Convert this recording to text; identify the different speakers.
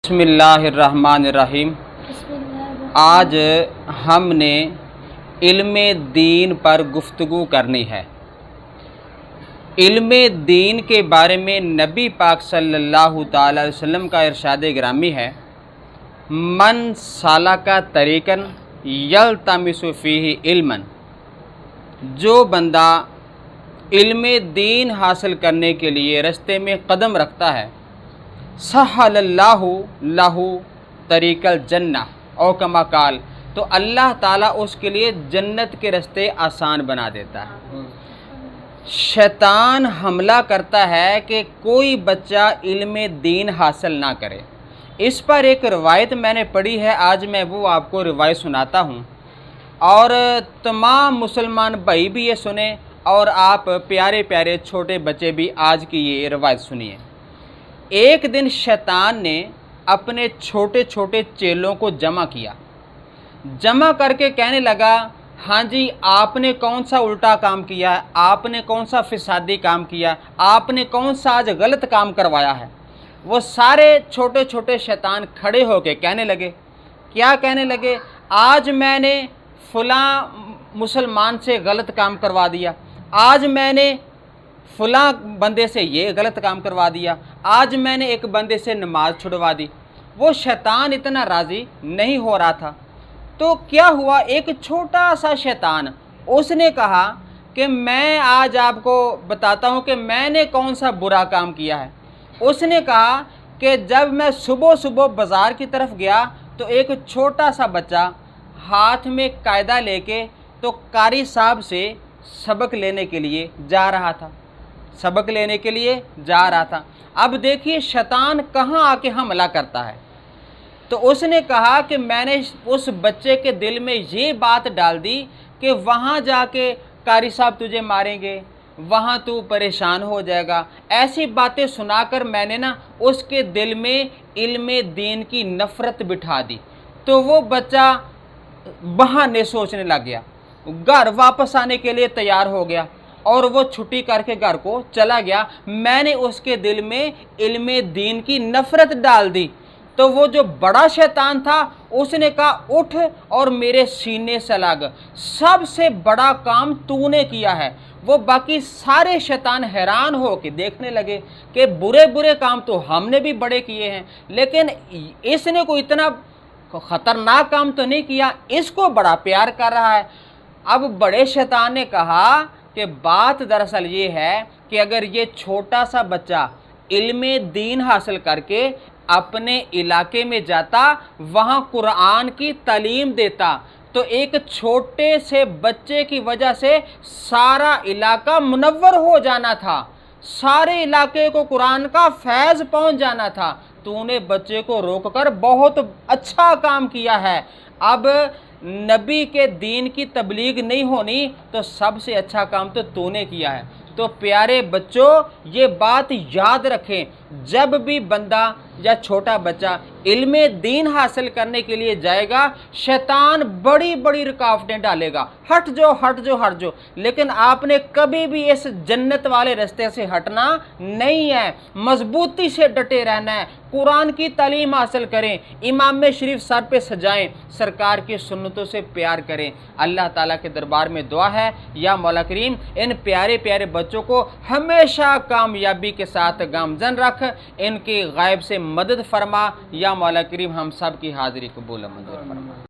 Speaker 1: بسم اللہ الرحمن الرحیم۔ آج ہم نے علم دین پر گفتگو کرنی ہے۔ علم دین کے بارے میں نبی پاک صلی اللہ تعالی علیہ وسلم کا ارشاد گرامی ہے، من سالک طریقاً یلتمس فیہ علما، جو بندہ علم دین حاصل کرنے کے لیے رستے میں قدم رکھتا ہے، سہل اللہ لہ طریق الجنہ او کما قال، تو اللہ تعالیٰ اس کے لیے جنت کے رستے آسان بنا دیتا ہے۔ شیطان حملہ کرتا ہے کہ کوئی بچہ علم دین حاصل نہ کرے۔ اس پر ایک روایت میں نے پڑھی ہے، آج میں وہ آپ کو روایت سناتا ہوں، اور تمام مسلمان بھائی بھی یہ سنیں، اور آپ پیارے پیارے چھوٹے بچے بھی آج کی یہ روایت سنیے۔ ایک دن شیطان نے اپنے چھوٹے چھوٹے چیلوں کو جمع کیا، جمع کر کے کہنے لگا، ہاں جی آپ نے کون سا الٹا کام کیا ہے، آپ نے کون سا فسادی کام کیا ہے، آپ نے کون سا آج غلط کام کروایا ہے۔ وہ سارے چھوٹے چھوٹے شیطان کھڑے ہو کے کہنے لگے، کیا کہنے لگے؟ آج میں نے فلاں مسلمان سے غلط کام کروا دیا، آج میں نے فلاں بندے سے یہ غلط کام کروا دیا، آج میں نے ایک بندے سے نماز چھڑوا دی۔ وہ شیطان اتنا راضی نہیں ہو رہا تھا، تو کیا ہوا، ایک چھوٹا سا شیطان اس نے کہا کہ میں آج آپ کو بتاتا ہوں کہ میں نے کون سا برا کام کیا ہے۔ اس نے کہا کہ جب میں صبح صبح بازار کی طرف گیا تو ایک چھوٹا سا بچہ ہاتھ میں قاعدہ لے کے تو قاری صاحب سے سبق لینے کے لیے جا رہا تھا، سبق لینے کے لیے جا رہا تھا۔ اب دیکھیے شیطان کہاں آ کے حملہ کرتا ہے۔ تو اس نے کہا کہ میں نے اس بچے کے دل میں یہ بات ڈال دی کہ وہاں جا کے قاری صاحب تجھے ماریں گے، وہاں تو پریشان ہو جائے گا۔ ایسی باتیں سنا کر میں نے اس کے دل میں علم دین کی نفرت بٹھا دی، تو وہ بچہ بہانے سوچنے لگ گیا، گھر واپس آنے کے لیے تیار ہو گیا، اور وہ چھٹی کر کے گھر کو چلا گیا۔ میں نے اس کے دل میں علم دین کی نفرت ڈال دی۔ تو وہ جو بڑا شیطان تھا اس نے کہا، اٹھ اور میرے سینے سے لگ، سب سے بڑا کام تو نے کیا ہے۔ وہ باقی سارے شیطان حیران ہو کے دیکھنے لگے کہ برے برے کام تو ہم نے بھی بڑے کیے ہیں، لیکن اس نے کوئی اتنا خطرناک کام تو نہیں کیا، اس کو بڑا پیار کر رہا ہے۔ اب بڑے شیطان نے کہا کہ بات دراصل یہ ہے کہ اگر یہ چھوٹا سا بچہ علم دین حاصل کر کے اپنے علاقے میں جاتا، وہاں قرآن کی تعلیم دیتا، تو ایک چھوٹے سے بچے کی وجہ سے سارا علاقہ منور ہو جانا تھا، سارے علاقے کو قرآن کا فیض پہنچ جانا تھا۔ تو نے بچے کو روک کر بہت اچھا کام کیا ہے۔ اب نبی کے دین کی تبلیغ نہیں ہونی تو سب سے اچھا کام تو نے کیا ہے۔ تو پیارے بچوں، یہ بات یاد رکھیں، جب بھی بندہ یا چھوٹا بچہ علم دین حاصل کرنے کے لیے جائے گا، شیطان بڑی بڑی رکاوٹیں ڈالے گا، ہٹ جو ہٹ جو ہٹ جو، لیکن آپ نے کبھی بھی اس جنت والے رستے سے ہٹنا نہیں ہے، مضبوطی سے ڈٹے رہنا ہے، قرآن کی تعلیم حاصل کریں، امام شریف سر پہ سجائیں، سرکار کی سنتوں سے پیار کریں۔ اللہ تعالیٰ کے دربار میں دعا ہے، یا مولا کریم ان پیارے پیارے بچوں کو ہمیشہ کامیابی کے ساتھ گامزن رکھ، ان کی غائب سے مدد فرما، یا مولا کریم ہم سب کی حاضری قبول و منظور فرما۔